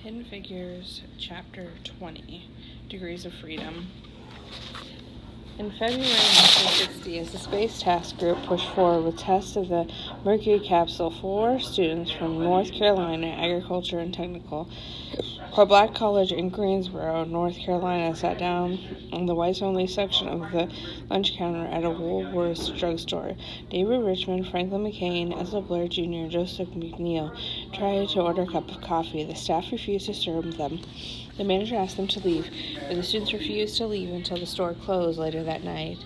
Hidden Figures, Chapter 20, Degrees of Freedom. In February 1960, as the Space Task Group pushed forward with tests of the Mercury capsule, 4 students from North Carolina Agriculture and Technical, a black college in Greensboro, North Carolina, sat down in the whites-only section of the lunch counter at a Woolworth's drugstore. David Richmond, Franklin McCain, Ethel Blair Jr., and Joseph McNeil tried to order a cup of coffee. The staff refused to serve them. The manager asked them to leave, but the students refused to leave until the store closed later that night.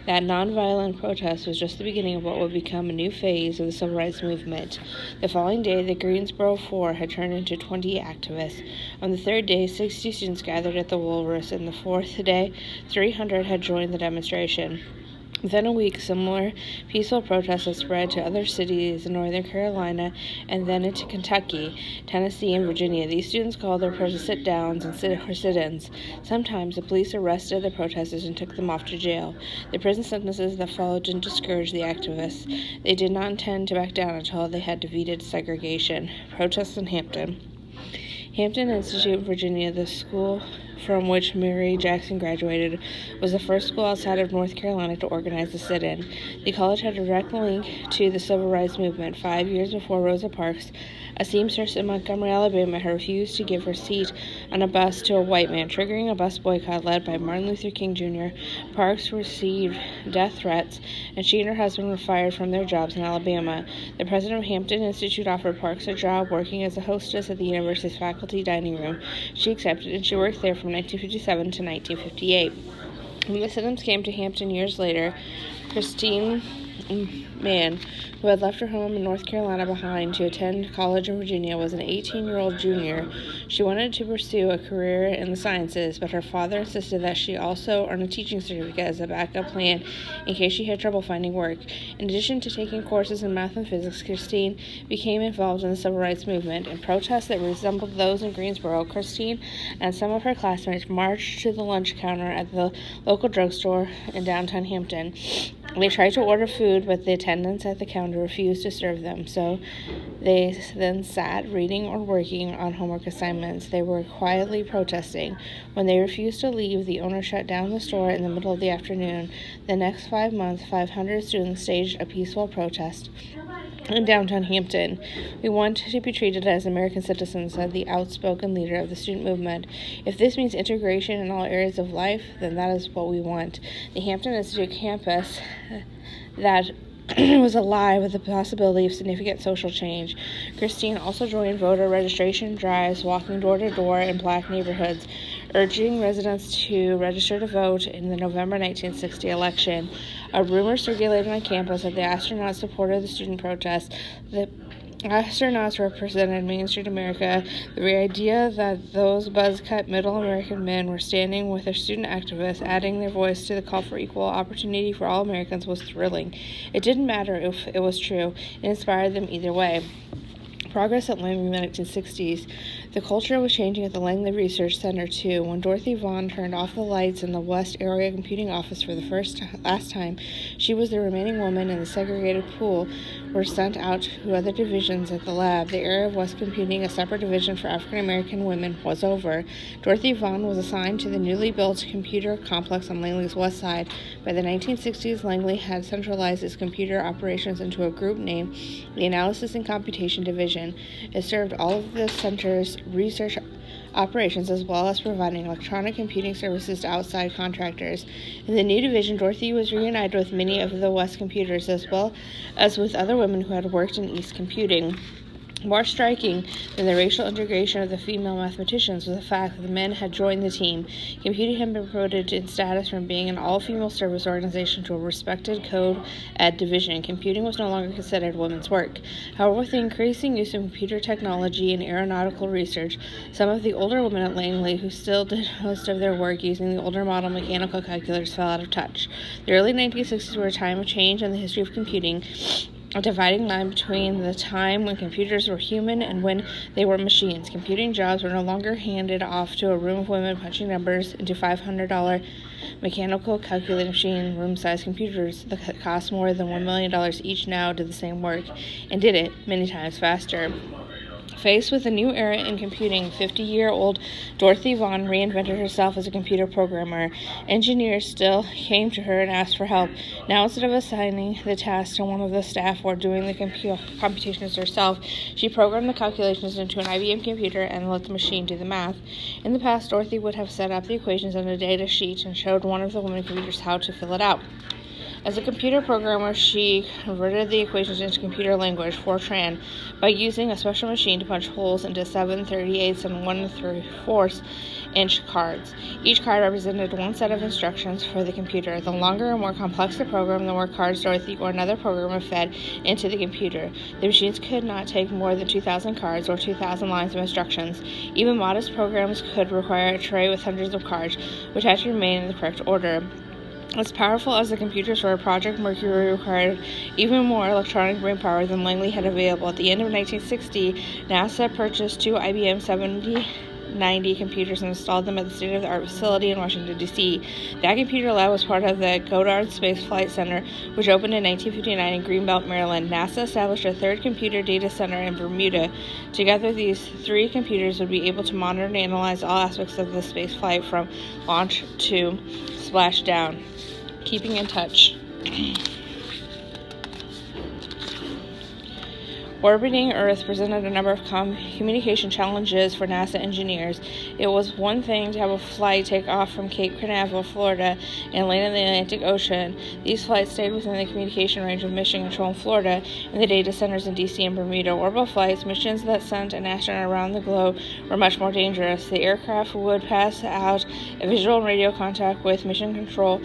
That nonviolent protest was just the beginning of what would become a new phase of the civil rights movement. The following day, the Greensboro Four had turned into 20 activists. On the third day, 60 students gathered at the Woolworths, and the fourth day, 300 had joined the demonstration. Within a week, similar peaceful protests had spread to other cities in Northern Carolina and then into Kentucky, Tennessee, and Virginia. These students called their protests sit-downs and sit-ins. Sometimes the police arrested the protesters and took them off to jail. The prison sentences that followed didn't discourage the activists. They did not intend to back down until they had defeated segregation. Protests in Hampton. Hampton Institute in Virginia, the school from which Mary Jackson graduated, was the first school outside of North Carolina to organize a sit-in. The college had a direct link to the civil rights movement. 5 years before, Rosa Parks, a seamstress in Montgomery, Alabama, had refused to give her seat on a bus to a white man, triggering a bus boycott led by Martin Luther King Jr. Parks received death threats, and she and her husband were fired from their jobs in Alabama. The president of Hampton Institute offered Parks a job working as a hostess at the university's faculty dining room. She accepted, and she worked there from 1957 to 1958. When the sit-ins came to Hampton years later, Christine Mann, who had left her home in North Carolina behind to attend college in Virginia, was an 18-year-old junior. She wanted to pursue a career in the sciences, but her father insisted that she also earn a teaching certificate as a backup plan in case she had trouble finding work. In addition to taking courses in math and physics, Christine became involved in the civil rights movement. In protests that resembled those in Greensboro, Christine and some of her classmates marched to the lunch counter at the local drugstore in downtown Hampton. They tried to order food, but the attendants at the counter refused to serve them, so they then sat reading or working on homework assignments. They were quietly protesting. When they refused to leave, the owner shut down the store in the middle of the afternoon. The next 5 months, 500 students staged a peaceful protest in downtown Hampton. "We want to be treated as American citizens," said the outspoken leader of the student movement. "If this means integration in all areas of life, then that is what we want." The Hampton Institute campus that was alive with the possibility of significant social change. Christine also joined voter registration drives, walking door to door in black neighborhoods, urging residents to register to vote in the November 1960 election. A rumor circulated on campus that the astronauts supported the student protest. The astronauts represented Main Street America. The idea that those buzz-cut middle American men were standing with their student activists, adding their voice to the call for equal opportunity for all Americans, was thrilling. It didn't matter if it was true. It inspired them either way. Progress at Langley in the 1960s. The culture was changing at the Langley Research Center, too. When Dorothy Vaughan turned off the lights in the West Area Computing Office for the last time, she was the remaining woman, and the segregated pool were sent out to other divisions at the lab. The area of West Computing, a separate division for African-American women, was over. Dorothy Vaughan was assigned to the newly built computer complex on Langley's west side. By the 1960s, Langley had centralized its computer operations into a group named the Analysis and Computation Division. It served all of the center's research operations as well as providing electronic computing services to outside contractors. In the new division, Dorothy was reunited with many of the West computers as well as with other women who had worked in East computing. More striking than the racial integration of the female mathematicians was the fact that the men had joined the team. Computing had been promoted in status from being an all-female service organization to a respected co-ed division. Computing was no longer considered women's work. However, with the increasing use of computer technology and aeronautical research, some of the older women at Langley, who still did most of their work using the older model mechanical calculators, fell out of touch. The early 1960s were a time of change in the history of computing, a dividing line between the time when computers were human and when they were machines. Computing jobs were no longer handed off to a room of women punching numbers into $500 mechanical calculating machine room-sized computers that cost more than $1 million each now did the same work, and did it many times faster. Faced with a new era in computing, 50-year-old Dorothy Vaughan reinvented herself as a computer programmer. Engineers still came to her and asked for help. Now, instead of assigning the task to one of the staff or doing the computations herself, she programmed the calculations into an IBM computer and let the machine do the math. In the past, Dorothy would have set up the equations on a data sheet and showed one of the women computers how to fill it out. As a computer programmer, she converted the equations into computer language, Fortran, by using a special machine to punch holes into 7 38 and 1 3/4 inch cards. Each card represented one set of instructions for the computer. The longer and more complex the program, the more cards Dorothy or another programmer fed into the computer. The machines could not take more than 2,000 cards or 2,000 lines of instructions. Even modest programs could require a tray with hundreds of cards, which had to remain in the correct order. As powerful as the computers were, Project Mercury required even more electronic brainpower than Langley had available. At the end of 1960, NASA purchased 2 IBM 7090 computers and installed them at the state-of-the-art facility in Washington, D.C. That computer lab was part of the Goddard Space Flight Center, which opened in 1959 in Greenbelt, Maryland. NASA established a third computer data center in Bermuda. Together, these 3 computers would be able to monitor and analyze all aspects of the space flight from launch to splashdown. Keeping in touch. Orbiting Earth presented a number of communication challenges for NASA engineers. It was one thing to have a flight take off from Cape Canaveral, Florida, and land in the Atlantic Ocean. These flights stayed within the communication range of Mission Control in Florida and the data centers in D.C. and Bermuda. Orbital flights, missions that sent an astronaut around the globe, were much more dangerous. The aircraft would pass out a visual and radio contact with Mission Control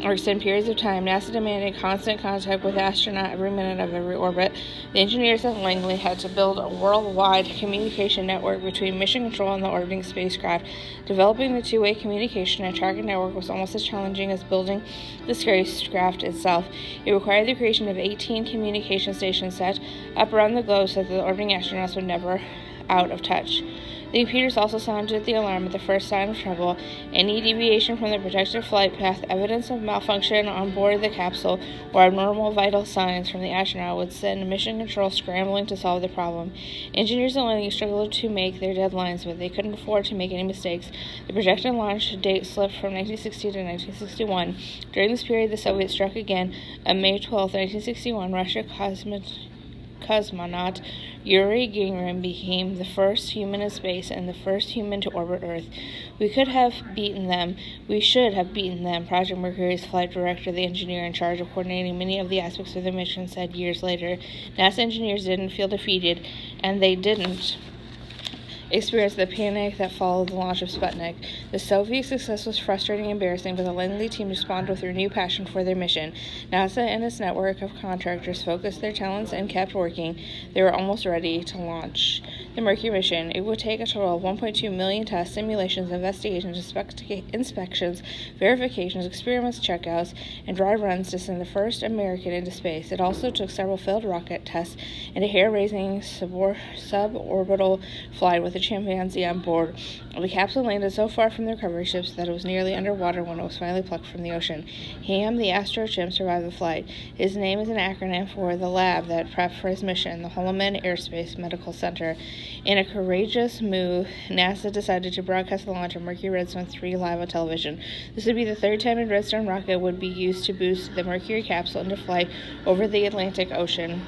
or extend periods of time. NASA demanded constant contact with the astronaut every minute of every orbit. The engineers at Langley had to build a worldwide communication network between Mission Control and the orbiting spacecraft. Developing the two-way communication and tracking network was almost as challenging as building the spacecraft itself. It required the creation of 18 communication stations set up around the globe so that the orbiting astronauts were never out of touch. The computers also sounded the alarm at the first sign of trouble. Any deviation from the projected flight path, evidence of malfunction on board the capsule, or abnormal vital signs from the astronaut would send Mission Control scrambling to solve the problem. Engineers at Langley struggled to make their deadlines, but they couldn't afford to make any mistakes. The projected launch date slipped from 1960 to 1961. During this period, the Soviets struck again. On May 12, 1961, Russian cosmonaut Yuri Gagarin became the first human in space and the first human to orbit Earth. We should have beaten them, Project Mercury's flight director, the engineer in charge of coordinating many of the aspects of the mission, said years later. NASA engineers didn't feel defeated, and they didn't experienced the panic that followed the launch of Sputnik. The Soviet success was frustrating and embarrassing, but the Langley team responded with renewed passion for their mission. NASA and its network of contractors focused their talents and kept working. They were almost ready to launch the Mercury mission. It would take a total of 1.2 million tests, simulations, investigations, inspections, verifications, experiments, checkouts, and dry runs to send the first American into space. It also took several failed rocket tests and a hair-raising suborbital flight with a chimpanzee on board. The capsule landed so far from the recovery ships that it was nearly underwater when it was finally plucked from the ocean. Ham, the astro chimp, survived the flight. His name is an acronym for the lab that prepped for his mission, the Holloman Airspace Medical Center. In a courageous move, NASA decided to broadcast the launch of Mercury Redstone 3 live on television. This would be the third time a Redstone rocket would be used to boost the Mercury capsule into flight over the Atlantic Ocean.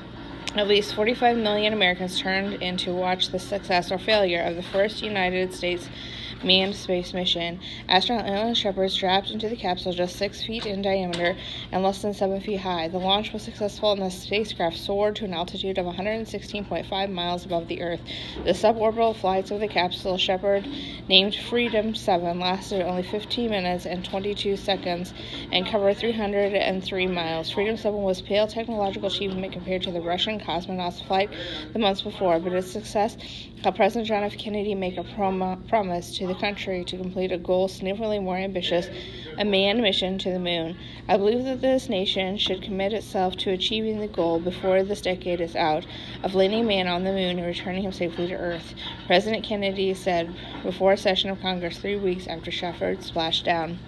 At least 45 million Americans turned in to watch the success or failure of the first United States manned space mission. Astronaut Alan Shepard strapped into the capsule just 6 feet in diameter and less than 7 feet high. The launch was successful and the spacecraft soared to an altitude of 116.5 miles above the Earth. The suborbital flights of the capsule Shepard named Freedom 7 lasted only 15 minutes and 22 seconds and covered 303 miles. Freedom 7 was a pale technological achievement compared to the Russian cosmonauts' flight the months before, but its success helped President John F. Kennedy make a promise to the country to complete a goal significantly more ambitious, a manned mission to the moon. I believe that this nation should commit itself to achieving the goal before this decade is out of landing a man on the moon and returning him safely to Earth, President Kennedy said before a session of Congress 3 weeks after Shepard splashed down.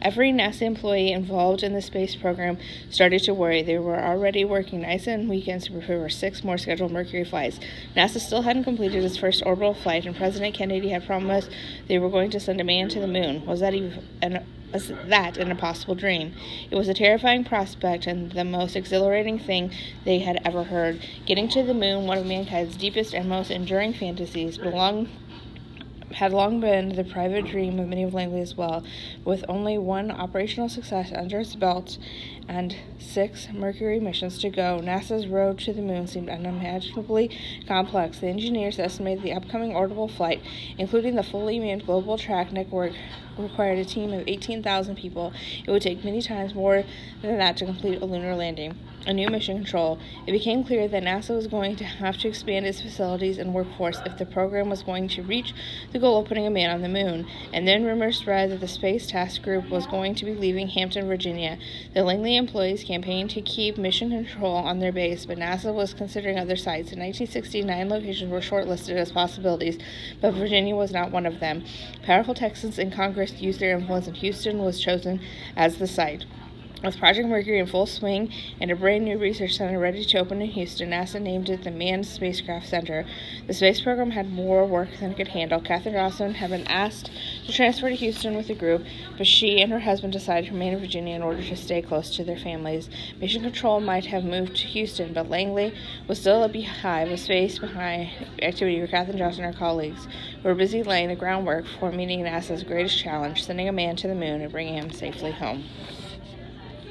Every NASA employee involved in the space program started to worry. They were already working nights and weekends to prepare for 6 more scheduled Mercury flights. NASA still hadn't completed its first orbital flight, and President Kennedy had promised they were going to send a man to the moon. Was that an impossible dream? It was a terrifying prospect and the most exhilarating thing they had ever heard. Getting to the moon, one of mankind's deepest and most enduring fantasies, had long been the private dream of many of Langley as well. With only one operational success under its belt and 6 Mercury missions to go, NASA's road to the moon seemed unimaginably complex. The engineers estimated the upcoming orbital flight, including the fully manned global track network, required a team of 18,000 people. It would take many times more than that to complete a lunar landing. A new mission control. It became clear that NASA was going to have to expand its facilities and workforce if the program was going to reach the goal of putting a man on the moon. And then rumors spread that the Space Task Group was going to be leaving Hampton, Virginia. The Langley employees campaigned to keep mission control on their base, but NASA was considering other sites. In 1969, locations were shortlisted as possibilities, but Virginia was not one of them. Powerful Texans in Congress used their influence, and Houston was chosen as the site. With Project Mercury in full swing and a brand new research center ready to open in Houston, NASA named it the Manned Spacecraft Center. The space program had more work than it could handle. Katherine Johnson had been asked to transfer to Houston with the group, but she and her husband decided to remain in Virginia in order to stay close to their families. Mission Control might have moved to Houston, but Langley was still a beehive of space behind activity for Katherine Johnson and her colleagues, who were busy laying the groundwork for meeting NASA's greatest challenge, sending a man to the moon and bringing him safely home.